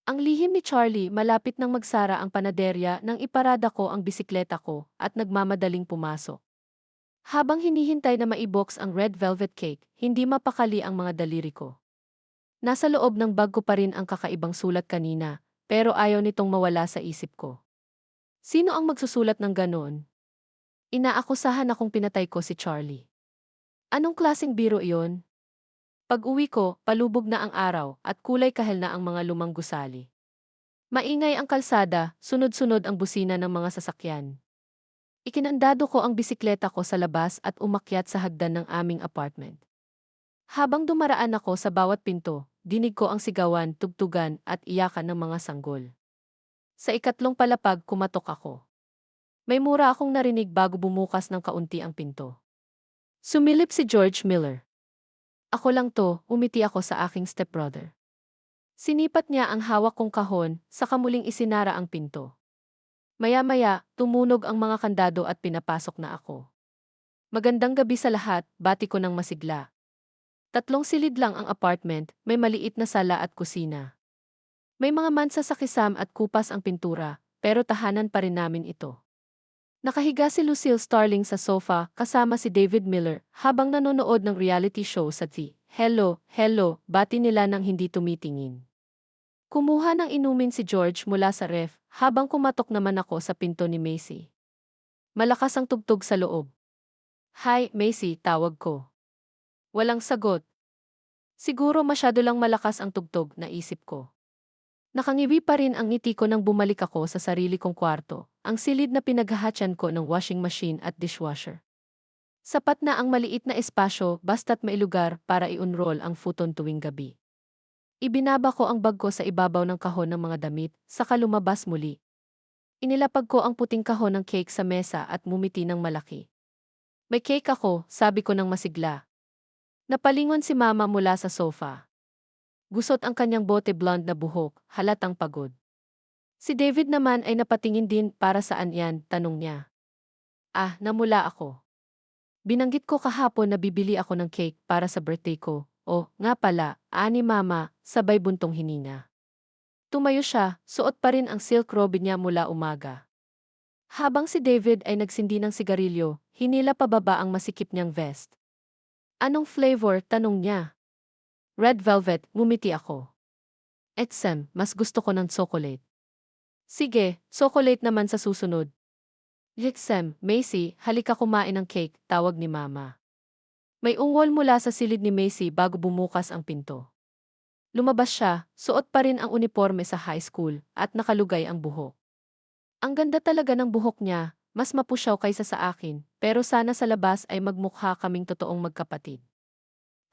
Ang lihim ni Charlie malapit nang magsara ang panaderya nang iparada ko ang bisikleta ko at nagmamadaling pumasok. Habang hinihintay na maibox ang red velvet cake, hindi mapakali ang mga daliri ko. Nasa loob ng bag ko pa rin ang kakaibang sulat kanina, pero ayaw nitong mawala sa isip ko. Sino ang magsusulat ng ganoon? Inaakusahan akong pinatay ko si Charlie. Anong klaseng biro iyon? Pag-uwi ko, palubog na ang araw at kulay kahel na ang mga lumang gusali. Maingay ang kalsada, sunod-sunod ang busina ng mga sasakyan. Ikinandado ko ang bisikleta ko sa labas at umakyat sa hagdan ng aming apartment. Habang dumaraan ako sa bawat pinto, dinig ko ang sigawan, tugtugan at iyakan ng mga sanggol. Sa ikatlong palapag kumatok ako. May mura akong narinig bago bumukas ng kaunti ang pinto. Sumilip si George Miller. Ako lang to, umiti ako sa aking stepbrother. Sinipat niya ang hawak kong kahon, saka muling isinara ang pinto. Maya-maya, tumunog ang mga kandado at pinapasok na ako. Magandang gabi sa lahat, bati ko ng masigla. Tatlong silid lang ang apartment, may maliit na sala at kusina. May mga mansa sa kisam at kupas ang pintura, pero tahanan pa rin namin ito. Nakahiga si Lucille Starling sa sofa kasama si David Miller habang nanonood ng reality show sa T. Hello, hello, bati nila nang hindi tumitingin. Kumuha ng inumin si George mula sa ref habang kumatok naman ako sa pinto ni Macy. Malakas ang tugtog sa loob. Hi, Macy, tawag ko. Walang sagot. Siguro masyado lang malakas ang tugtog, naisip ko. Nakangiwi pa rin ang ngiti ko nang bumalik ako sa sarili kong kwarto, ang silid na pinaghahatyan ko ng washing machine at dishwasher. Sapat na ang maliit na espasyo basta't may lugar para i-unroll ang futon tuwing gabi. Ibinaba ko ang bag ko sa ibabaw ng kahon ng mga damit, saka lumabas muli. Inilapag ko ang puting kahon ng cake sa mesa at mumiti ng malaki. May cake ako, sabi ko ng masigla. Napalingon si mama mula sa sofa. Gusot ang kanyang bote blonde na buhok, halatang pagod. Si David naman ay napatingin din, para saan yan, tanong niya. Ah, namula ako. Binanggit ko kahapon na bibili ako ng cake para sa birthday ko. Oh, nga pala, ani mama, sabay buntong hininga. Tumayo siya, suot pa rin ang silk robe niya mula umaga. Habang si David ay nagsindi ng sigarilyo, hinila pababa ang masikip niyang vest. Anong flavor, tanong niya. Red velvet, ngumiti ako. Etsem, mas gusto ko ng chocolate. Sige, chocolate naman sa susunod. Yexem, Macy, halika kumain ng cake, tawag ni mama. May ungol mula sa silid ni Macy bago bumukas ang pinto. Lumabas siya, suot pa rin ang uniforme sa high school, at nakalugay ang buhok. Ang ganda talaga ng buhok niya, mas mapusyaw kaysa sa akin, pero sana sa labas ay magmukha kaming totoong magkapatid.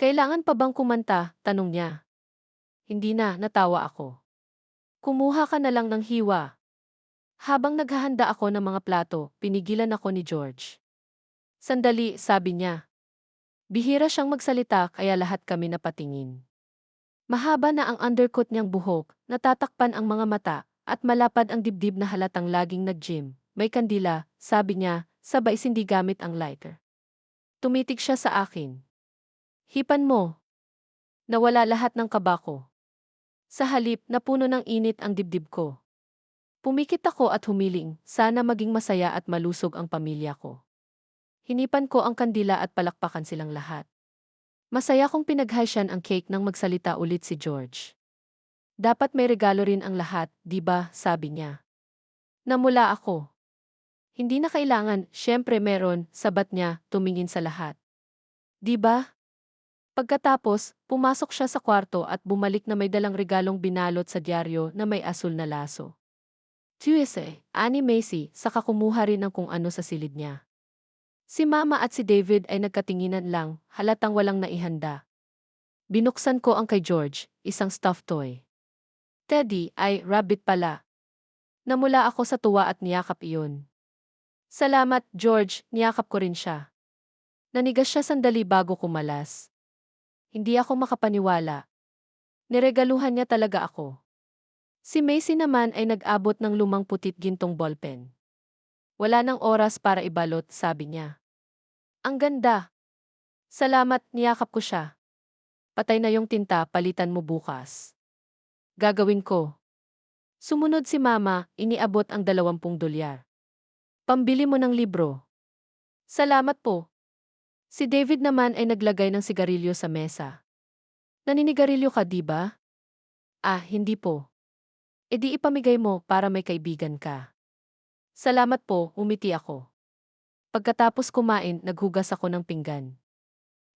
Kailangan pa bang kumanta, tanong niya. Hindi na, natawa ako. Kumuha ka na lang ng hiwa. Habang naghahanda ako ng mga plato, pinigilan ako ni George. Sandali, sabi niya. Bihira siyang magsalita kaya lahat kami napatingin. Mahaba na ang undercoat niyang buhok, natatakpan ang mga mata, at malapad ang dibdib na halatang laging nag-gym. May kandila, sabi niya, sabay sindi gamit ang lighter. Tumitig siya sa akin. Hipan mo. Nawala lahat ng kaba ko. Sa halip, napuno ng init ang dibdib ko. Pumikit ako at humiling, sana maging masaya at malusog ang pamilya ko. Hinipan ko ang kandila at palakpakan silang lahat. Masaya kong pinaghaysyan ang cake nang magsalita ulit si George. Dapat may regalo rin ang lahat, di ba, sabi niya. Namula ako. Hindi na kailangan, syempre meron, sabat niya, tumingin sa lahat. Di ba? Pagkatapos, pumasok siya sa kwarto at bumalik na may dalang regalong binalot sa dyaryo na may asul na laso. USA, ani Macy, saka kumuha rin ng kung ano sa silid niya. Si Mama at si David ay nagkatinginan lang, halatang walang naihanda. Binuksan ko ang kay George, isang stuffed toy. Teddy, ay rabbit pala. Namula ako sa tuwa at niyakap iyon. Salamat, George, niyakap ko rin siya. Nanigas siya sandali bago kumalas. Hindi ako makapaniwala. Niregaluhan niya talaga ako. Si Macy naman ay nag-abot ng lumang putit gintong ballpen. Wala nang oras para ibalot, sabi niya. Ang ganda. Salamat, niyakap ko siya. Patay na yung tinta, palitan mo bukas. Gagawin ko. Sumunod si Mama, iniabot ang 20 dolyar. Pambili mo ng libro. Salamat po. Si David naman ay naglagay ng sigarilyo sa mesa. Naninigarilyo ka, di ba? Ah, hindi po. E di ipamigay mo para may kaibigan ka. Salamat po, umiti ako. Pagkatapos kumain, naghugas ako ng pinggan.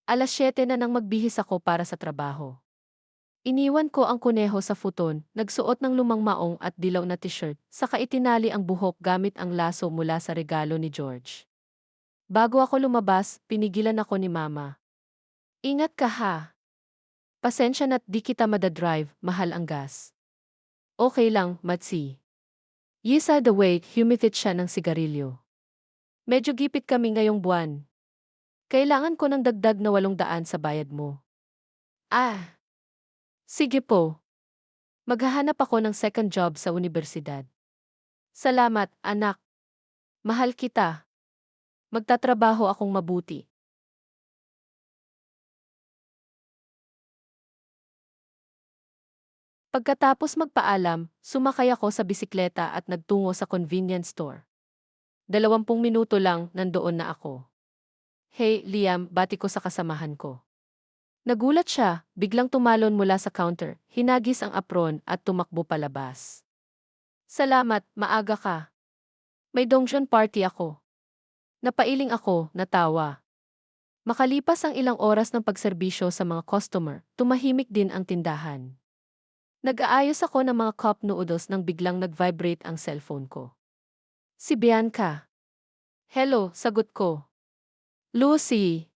7:00 na nang magbihis ako para sa trabaho. Iniwan ko ang kuneho sa futon, nagsuot ng lumang maong at dilaw na t-shirt, saka itinali ang buhok gamit ang laso mula sa regalo ni George. Bago ako lumabas, pinigilan ako ni Mama. Ingat ka ha. Pasensya na't di kita madadrive, mahal ang gas. Okay lang, Matsi. Yisa the way, humithit siya ng sigarilyo. Medyo gipit kami ngayong buwan. Kailangan ko ng dagdag na 800 sa bayad mo. Ah, sige po. Maghahanap ako ng second job sa universidad. Salamat, anak. Mahal kita. Magtatrabaho akong mabuti. Pagkatapos magpaalam, sumakay ako sa bisikleta at nagtungo sa convenience store. 20 minuto lang, nandoon na ako. Hey, Liam, bati ko sa kasamahan ko. Nagulat siya, biglang tumalon mula sa counter, hinagis ang apron at tumakbo palabas. Salamat, maaga ka. May dongjun party ako. Napailing ako, natawa. Makalipas ang ilang oras ng pagserbisyo sa mga customer, tumahimik din ang tindahan. Nag-aayos ako ng mga cup noodles nang biglang nag-vibrate ang cellphone ko. Si Bianca. Hello, sagot ko. Lucy.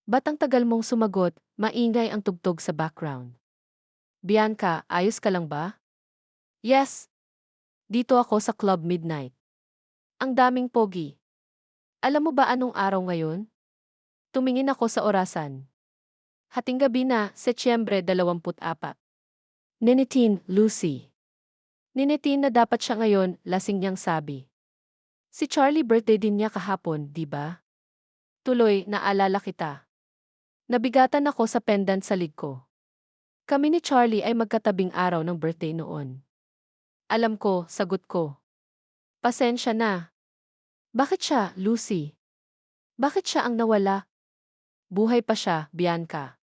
Ba't ang tagal mong sumagot, maingay ang tugtog sa background. Bianca, ayos ka lang ba? Yes. Dito ako sa Club Midnight. Ang daming pogi. Alam mo ba anong araw ngayon? Tumingin ako sa orasan. Hating gabi na, Setyembre 24. Ninitin, Lucy. Ninitin na dapat siya ngayon, lasing niyang sabi. Si Charlie birthday din niya kahapon, di ba? Tuloy, naalala kita. Nabigatan ako sa pendant sa lig ko. Kami ni Charlie ay magkatabing araw ng birthday noon. Alam ko, sagot ko. Pasensya na. Bakit siya, Lucy? Bakit siya ang nawala? Buhay pa siya, Bianca.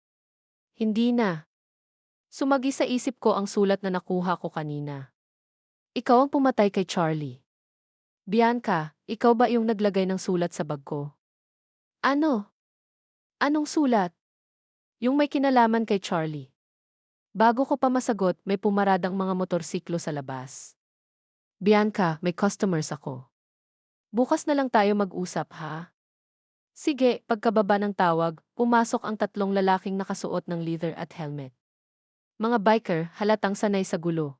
Hindi na. Sumagi sa isip ko ang sulat na nakuha ko kanina. Ikaw ang pumatay kay Charlie. Bianca, ikaw ba yung naglagay ng sulat sa bag ko? Ano? Anong sulat? Yung may kinalaman kay Charlie. Bago ko pa masagot, may pumaradang mga motorsiklo sa labas. Bianca, may customers ako. Bukas na lang tayo mag-usap, ha? Sige, pagkababa ng tawag, pumasok ang 3 lalaking nakasuot ng leather at helmet. Mga biker, halatang sanay sa gulo.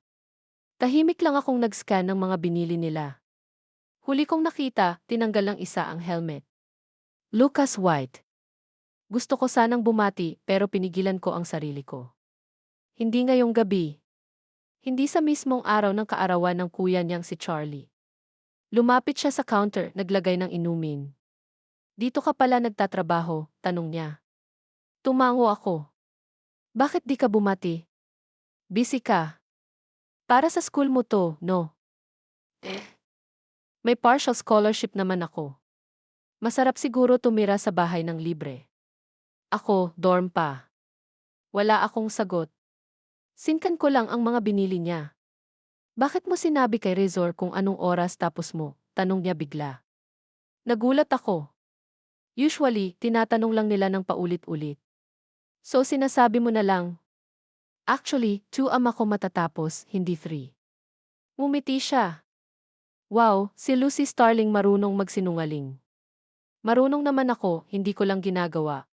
Tahimik lang akong nag-scan ng mga binili nila. Huli kong nakita, tinanggal ng isa ang helmet. Lucas White. Gusto ko sanang bumati pero pinigilan ko ang sarili ko. Hindi ngayong gabi. Hindi sa mismong araw ng kaarawan ng kuya niyang si Charlie. Lumapit siya sa counter, naglagay ng inumin. Dito ka pala nagtatrabaho, tanong niya. Tumango ako. Bakit di ka bumati? Busy ka. Para sa school mo to, no? May partial scholarship naman ako. Masarap siguro tumira sa bahay ng libre. Ako, dorm pa. Wala akong sagot. Sinkan ko lang ang mga binili niya. Bakit mo sinabi kay Rezor kung anong oras tapos mo? Tanong niya bigla. Nagulat ako. Usually, tinatanong lang nila ng paulit-ulit. So sinasabi mo na lang. Actually, 2 ako matatapos, hindi 3. Ngumiti siya. Wow, si Lucy Starling marunong magsinungaling. Marunong naman ako, hindi ko lang ginagawa.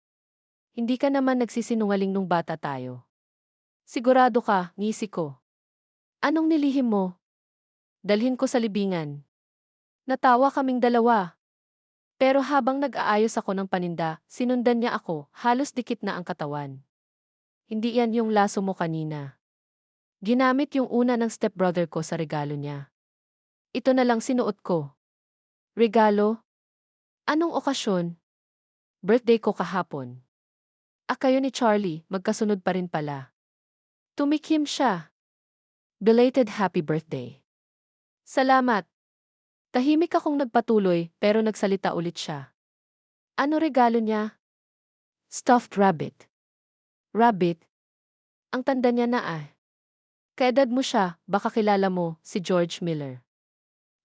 Hindi ka naman nagsisinungaling nung bata tayo. Sigurado ka, ngisi ko. Anong nilihim mo? Dalhin ko sa libingan. Natawa kaming dalawa. Pero habang nag-aayos ako ng paninda, sinundan niya ako, halos dikit na ang katawan. Hindi yan yung laso mo kanina. Ginamit yung una ng stepbrother ko sa regalo niya. Ito na lang sinuot ko. Regalo? Anong okasyon? Birthday ko kahapon. Kayo ni Charlie, magkasunod pa rin pala. Tumikim siya. Belated happy birthday. Salamat. Tahimik akong nagpatuloy pero nagsalita ulit siya. Ano regalo niya? Stuffed rabbit. Rabbit? Ang tanda niya na ah. Kaedad mo siya, baka kilala mo, si George Miller.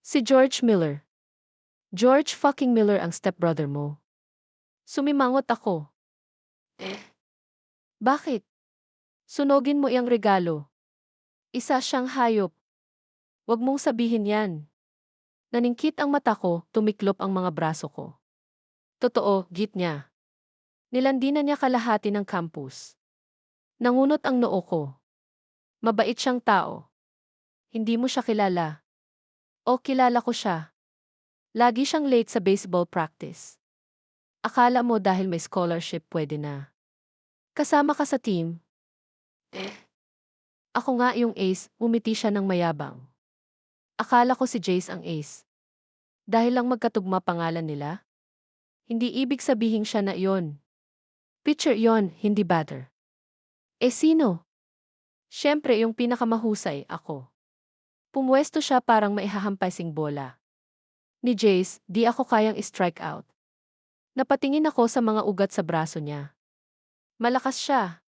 Si George Miller. George fucking Miller ang stepbrother mo. Sumimangot ako. Bakit? Sunogin mo iyang regalo. Isa siyang hayop. Huwag mong sabihin yan. Naningkit ang mata ko, tumiklop ang mga braso ko. Totoo, git niya. Nilandi na niya kalahati ng campus. Nangunot ang noo ko. Mabait siyang tao. Hindi mo siya kilala. O kilala ko siya. Lagi siyang late sa baseball practice. Akala mo dahil may scholarship pwede na. Kasama ka sa team. Ako nga yung ace, umiti siya ng mayabang. Akala ko si Jace ang ace. Dahil lang magkatugma pangalan nila? Hindi ibig sabihin siya na iyon. Pitcher yon, hindi batter. Sino? Siyempre yung pinakamahusay, ako. Pumwesto siya parang maihahampaising bola. Ni Jace, di ako kayang strike out. Napatingin ako sa mga ugat sa braso niya. Malakas siya.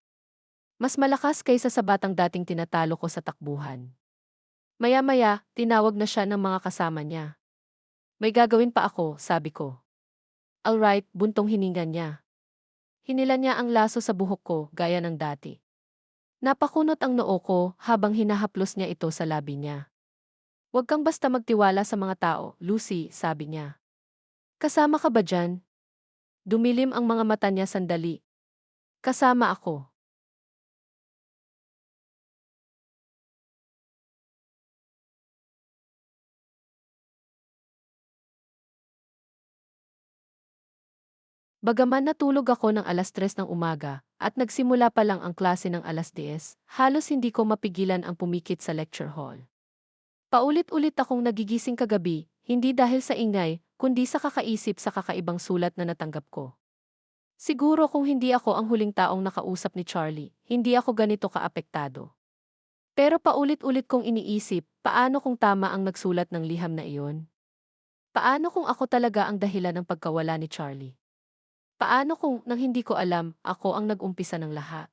Mas malakas kaysa sa batang dating tinatalo ko sa takbuhan. Maya-maya, tinawag na siya ng mga kasama niya. May gagawin pa ako, sabi ko. Alright, buntong hininga niya. Hinila niya ang laso sa buhok ko, gaya ng dati. Napakunot ang noo ko habang hinahaplos niya ito sa labi niya. Huwag kang basta magtiwala sa mga tao, Lucy, sabi niya. Kasama ka ba dyan? Dumilim ang mga mata niya sandali. Kasama ako. Bagaman natulog ako ng alas 3 ng umaga at nagsimula pa lang ang klase ng alas 10, halos hindi ko mapigilan ang pumikit sa lecture hall. Paulit-ulit akong nagigising kagabi, hindi dahil sa ingay, kundi sa kakaisip sa kakaibang sulat na natanggap ko. Siguro kung hindi ako ang huling taong nakausap ni Charlie, hindi ako ganito kaapektado. Pero paulit-ulit kong iniisip, paano kung tama ang nagsulat ng liham na iyon? Paano kung ako talaga ang dahilan ng pagkawala ni Charlie? Paano kung, nang hindi ko alam, ako ang nag-umpisa ng lahat?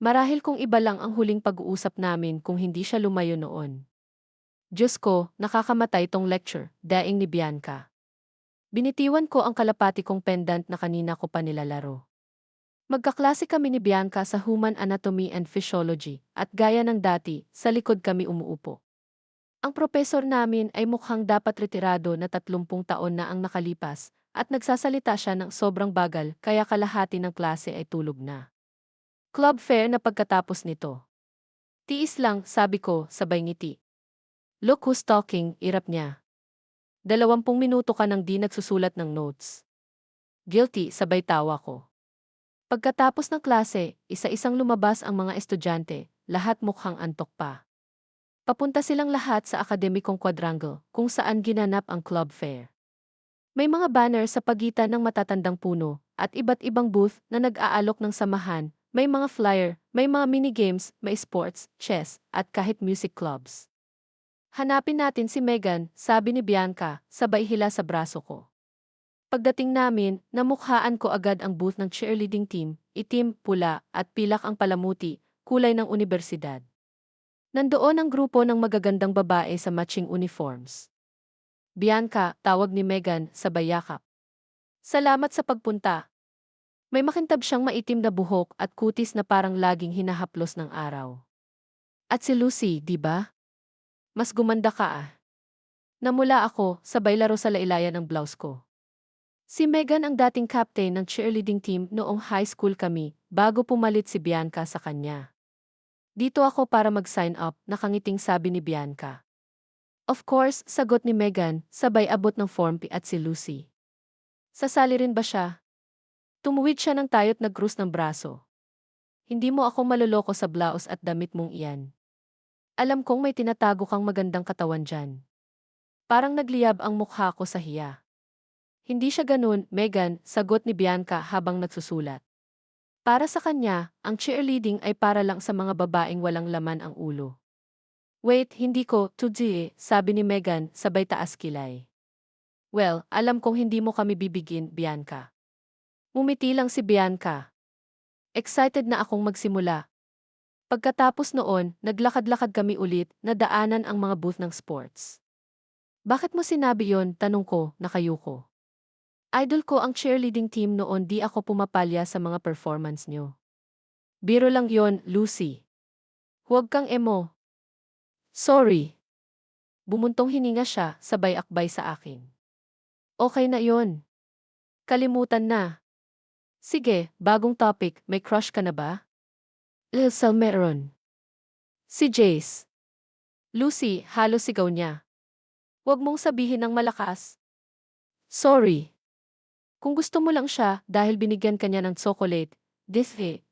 Marahil kung iba lang ang huling pag-uusap namin kung hindi siya lumayo noon. Diyos ko, nakakamatay tong lecture, daing ni Bianca. Binitiwan ko ang kalapati kong pendant na kanina ko pa nilalaro. Magkaklase kami ni Bianca sa Human Anatomy and Physiology, at gaya ng dati, sa likod kami umuupo. Ang propesor namin ay mukhang dapat retirado na 30 taon na ang nakalipas, at nagsasalita siya ng sobrang bagal kaya kalahati ng klase ay tulog na. Club fair na pagkatapos nito. Tiis lang, sabi ko, sabay ngiti. Look who's talking, irap niya. 20 minuto ka nang di nagsusulat ng notes. Guilty, sabay tawa ko. Pagkatapos ng klase, isa-isang lumabas ang mga estudyante, lahat mukhang antok pa. Papunta silang lahat sa akademikong quadrangle, kung saan ginanap ang club fair. May mga banner sa pagitan ng matatandang puno, at iba't ibang booth na nag-aalok ng samahan, may mga flyer, may mga minigames, may sports, chess, at kahit music clubs. Hanapin natin si Megan, sabi ni Bianca, sabay hila sa braso ko. Pagdating namin, namukhaan ko agad ang booth ng cheerleading team, itim, pula, at pilak ang palamuti, kulay ng unibersidad. Nandoon ang grupo ng magagandang babae sa matching uniforms. Bianca, tawag ni Megan, sabay yakap. Salamat sa pagpunta. May makintab siyang maitim na buhok at kutis na parang laging hinahaplos ng araw. At si Lucy, di ba? Mas gumanda ka ah. Namula ako, sabay laro sa lailayan ng blouse ko. Si Megan ang dating captain ng cheerleading team noong high school kami, bago pumalit si Bianca sa kanya. Dito ako para mag-sign up, nakangiting sabi ni Bianca. Of course, sagot ni Megan, sabay abot ng form at si Lucy. Sasali rin ba siya? Tumuwid siya ng tayo't nag-cross ng braso. Hindi mo ako maloloko sa blouse at damit mong iyan. Alam kong may tinatago kang magandang katawan dyan. Parang nagliyab ang mukha ko sa hiya. Hindi siya ganun, Megan, sagot ni Bianca habang nagsusulat. Para sa kanya, ang cheerleading ay para lang sa mga babaeng walang laman ang ulo. Wait, hindi ko, Tudzi, sabi ni Megan, sabay taas kilay. Well, alam kong hindi mo kami bibigin, Bianca. Umiti lang si Bianca. Excited na akong magsimula. Pagkatapos noon, naglakad-lakad kami ulit, nadaanan ang mga booth ng sports. Bakit mo sinabi yon? Tanong ko, nakayuko. Idol ko ang cheerleading team noon, di ako pumapalya sa mga performance nyo. Biro lang yon, Lucy. Huwag kang emo. Sorry. Bumuntong hininga siya, sabay akbay sa akin. Okay na yon. Kalimutan na. Sige, bagong topic, may crush ka na ba? Ilsa meron. Si Jace. Lucy, halos sigaw niya. Huwag mong sabihin ng malakas. Sorry. Kung gusto mo lang siya dahil binigyan ka niya ng chocolate,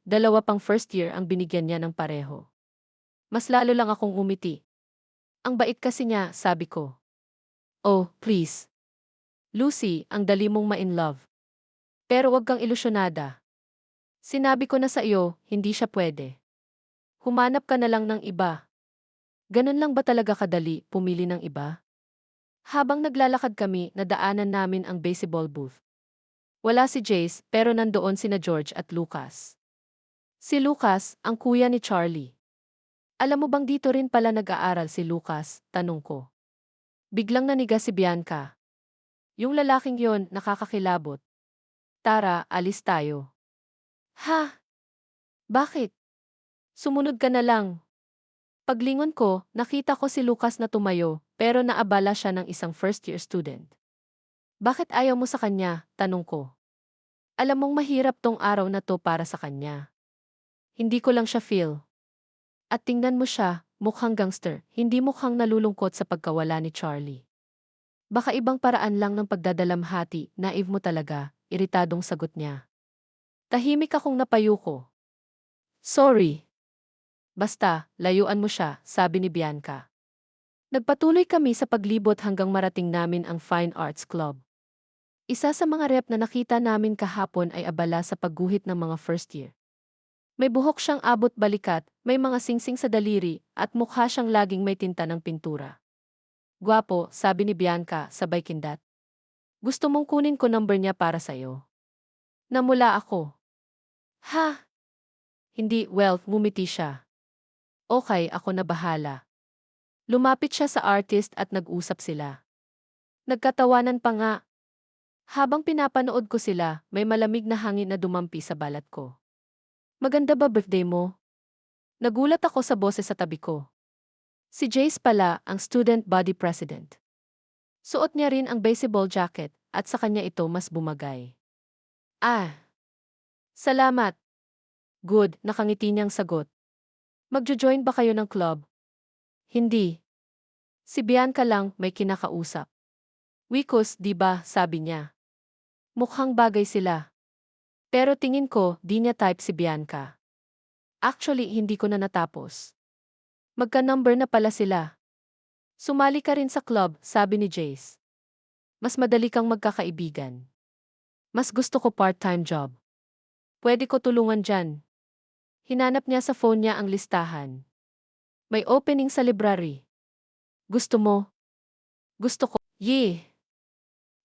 dalawa pang first year ang binigyan niya ng pareho. Mas lalo lang akong umiti. Ang bait kasi niya, sabi ko. Oh, please. Lucy, ang dali mong ma-in love. Pero wag kang ilusyonada. Sinabi ko na sa iyo, hindi siya pwede. Humanap ka na lang ng iba. Ganun lang ba talaga kadali, pumili ng iba? Habang naglalakad kami, nadaanan namin ang baseball booth. Wala si Jace, pero nandoon sina George at Lucas. Si Lucas, ang kuya ni Charlie. Alam mo bang dito rin pala nag-aaral si Lucas? Tanong ko. Biglang naniga si Bianca. Yung lalaking yon, nakakakilabot. Tara, alis tayo. Ha? Bakit? Sumunod ka na lang. Paglingon ko, nakita ko si Lucas na tumayo, pero naabala siya ng isang first-year student. Bakit ayaw mo sa kanya? Tanong ko. Alam mong mahirap tong araw na to para sa kanya. Hindi ko lang siya feel. At tingnan mo siya, mukhang gangster, hindi mukhang nalulungkot sa pagkawala ni Charlie. Baka ibang paraan lang ng pagdadalamhati, naive mo talaga, iritadong sagot niya. Tahimik akong napayuko. Sorry. Basta, layuan mo siya, sabi ni Bianca. Nagpatuloy kami sa paglibot hanggang marating namin ang Fine Arts Club. Isa sa mga rep na nakita namin kahapon ay abala sa pagguhit ng mga first year. May buhok siyang abot balikat, may mga singsing sa daliri, at mukha siyang laging may tinta ng pintura. Gwapo, sabi ni Bianca, sabay kindat. Gusto mong kunin ko number niya para sa'yo. Namula ako. Ha? Hindi, well, ngumiti siya. Okay, ako na bahala. Lumapit siya sa artist at nag-usap sila. Nagkatawanan pa nga. Habang pinapanood ko sila, may malamig na hangin na dumampi sa balat ko. Maganda ba birthday mo? Nagulat ako sa boses sa tabi ko. Si Jace pala, ang student body president. Suot niya rin ang baseball jacket, at sa kanya ito mas bumagay. Ah! Salamat! Good, nakangiti niyang sagot. Magjo-join ba kayo ng club? Hindi. Si Bianca lang may kinakausap. Wikos, di ba, sabi niya. Mukhang bagay sila. Pero tingin ko, di niya type si Bianca. Actually, hindi ko na natapos. Magka-number na pala sila. Sumali ka rin sa club, sabi ni Jace. Mas madali kang magkakaibigan. Mas gusto ko part-time job. Pwede ko tulungan dyan. Hinanap niya sa phone niya ang listahan. May opening sa library. Gusto mo? Gusto ko. Yee!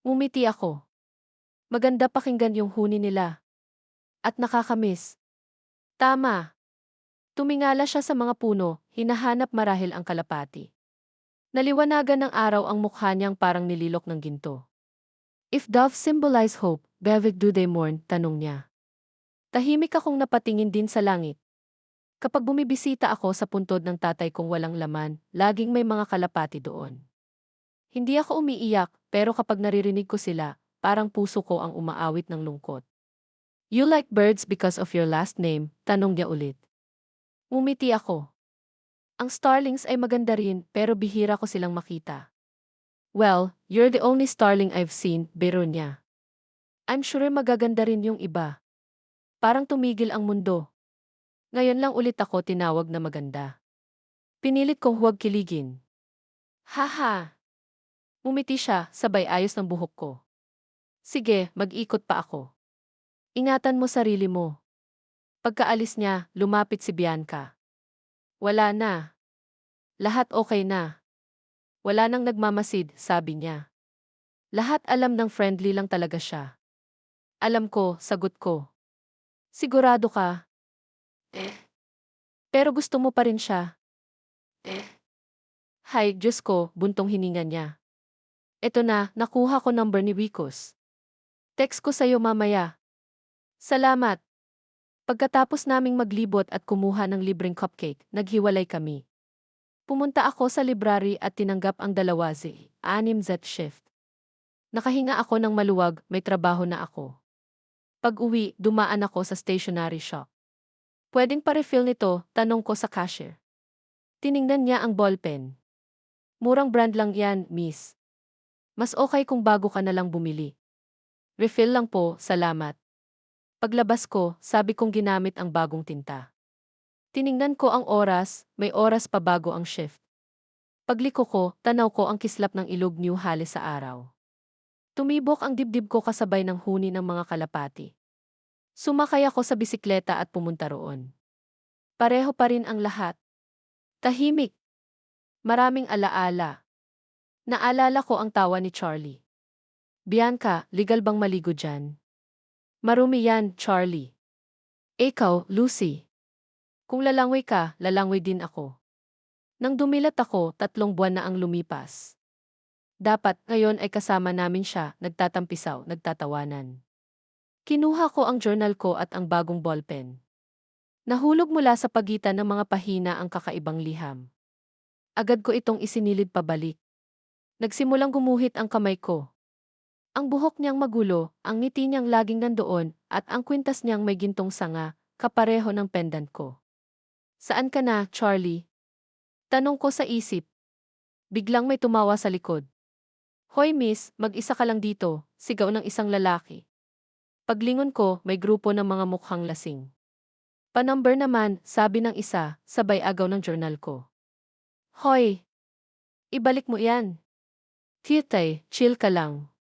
Umiti ako. Maganda pakinggan yung huni nila. At nakakamiss. Tama. Tumingala siya sa mga puno, hinahanap marahil ang kalapati. Naliwanagan ng araw ang mukha niyang parang nililok ng ginto. If doves symbolize hope, Bevig do they mourn? Tanong niya. Tahimik akong napatingin din sa langit. Kapag bumibisita ako sa puntod ng tatay kong walang laman, laging may mga kalapati doon. Hindi ako umiiyak, pero kapag naririnig ko sila, parang puso ko ang umaawit ng lungkot. You like birds because of your last name? Tanong niya ulit. Umiti ako. Ang starlings ay maganda rin, pero bihira ko silang makita. Well, you're the only starling I've seen, biro niya. I'm sure magaganda rin yung iba. Parang tumigil ang mundo. Ngayon lang ulit ako tinawag na maganda. Pinilit kong huwag kiligin. Haha! Umiti siya, sabay ayos ng buhok ko. Sige, mag-ikot pa ako. Ingatan mo sarili mo. Pagkaalis niya, lumapit si Bianca. Wala na. Lahat okay na. Wala nang nagmamasid, sabi niya. Lahat alam ng friendly lang talaga siya. Alam ko, sagot ko. Sigurado ka? Eh. Pero gusto mo pa rin siya? Eh. Hay, Diyos ko, buntong hininga niya. Eto na, nakuha ko number ni Wicos. Text ko sa'yo mamaya. Salamat. Pagkatapos naming maglibot at kumuha ng libreng cupcake, naghiwalay kami. Pumunta ako sa library at tinanggap ang 2Z shift. Nakahinga ako ng maluwag, may trabaho na ako. Pag-uwi, dumaan ako sa stationery shop. Pwedeng pa-refill nito, tanong ko sa cashier. Tiningnan niya ang ballpen. Murang brand lang yan, miss. Mas okay kung bago ka na lang bumili. Refill lang po, salamat. Paglabas ko, sabi kong ginamit ang bagong tinta. Tiningnan ko ang oras, may oras pa bago ang shift. Pagliko ko, tanaw ko ang kislap ng ilog New Halis sa araw. Tumibok ang dibdib ko kasabay ng huni ng mga kalapati. Sumakay ako sa bisikleta at pumunta roon. Pareho pa rin ang lahat. Tahimik. Maraming alaala. Naalala ko ang tawa ni Charlie. Bianca, legal bang maligo dyan? Marumi yan, Charlie. Ikaw, Lucy. Kung lalangoy ka, lalangoy din ako. Nang dumilat ako, 3 buwan na ang lumipas. Dapat ngayon ay kasama namin siya, nagtatampisaw, nagtatawanan. Kinuha ko ang journal ko at ang bagong ballpen. Nahulog mula sa pagitan ng mga pahina ang kakaibang liham. Agad ko itong isinilid pabalik. Nagsimulang gumuhit ang kamay ko. Ang buhok niyang magulo, ang ngiti niyang laging nandoon, at ang kwintas niyang may gintong sanga, kapareho ng pendant ko. Saan ka na, Charlie? Tanong ko sa isip. Biglang may tumawa sa likod. Hoy miss, mag-isa ka lang dito, sigaw ng isang lalaki. Paglingon ko, may grupo ng mga mukhang lasing. Pa-number naman, sabi ng isa, sabay agaw ng journal ko. Hoy! Ibalik mo yan. Tiyatay, chill ka lang.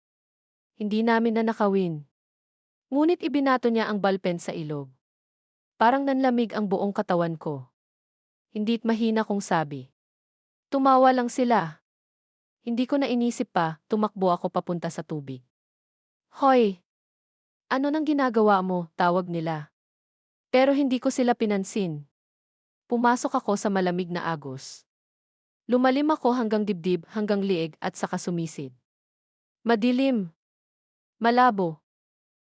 Hindi namin na nakawin. Ngunit ibinato niya ang ballpen sa ilog. Parang nanlamig ang buong katawan ko. Hindi't mahina kong sabi. Tumawa lang sila. Hindi ko na inisip pa, tumakbo ako papunta sa tubig. Hoy! Ano nang ginagawa mo? Tawag nila. Pero hindi ko sila pinansin. Pumasok ako sa malamig na agos. Lumalim ako hanggang dibdib, hanggang liig at saka sumisid. Madilim. Malabo.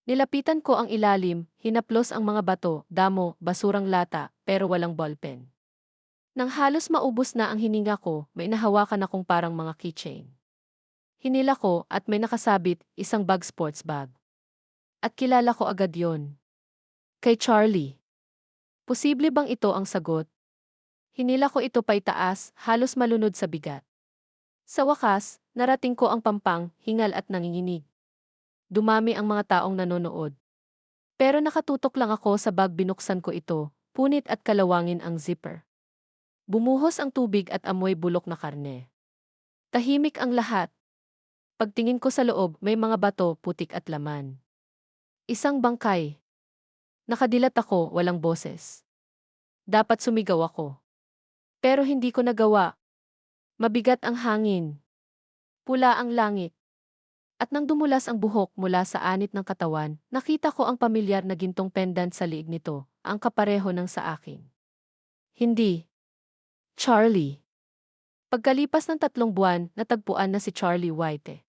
Nilapitan ko ang ilalim, hinaplos ang mga bato, damo, basurang lata, pero walang ballpen. Nang halos maubos na ang hininga ko, may nahawakan akong parang mga keychain. Hinila ko at may nakasabit, isang bag sports bag. At kilala ko agad yon. Kay Charlie. Posible bang ito ang sagot? Hinila ko ito paitaas, halos malunod sa bigat. Sa wakas, narating ko ang pampang, hingal at nanginginig. Dumami ang mga taong nanonood. Pero nakatutok lang ako sa bag, binuksan ko ito, punit at kalawangin ang zipper. Bumuhos ang tubig at amoy bulok na karne. Tahimik ang lahat. Pagtingin ko sa loob, may mga bato, putik at laman. Isang bangkay. Nakadilat ako, walang boses. Dapat sumigaw ako. Pero hindi ko nagawa. Mabigat ang hangin. Pula ang langit. At nang dumulas ang buhok mula sa anit ng katawan, nakita ko ang pamilyar na gintong pendant sa liig nito, ang kapareho ng sa akin. Hindi. Charlie. Pagkalipas ng 3 buwan, natagpuan na si Charlie White.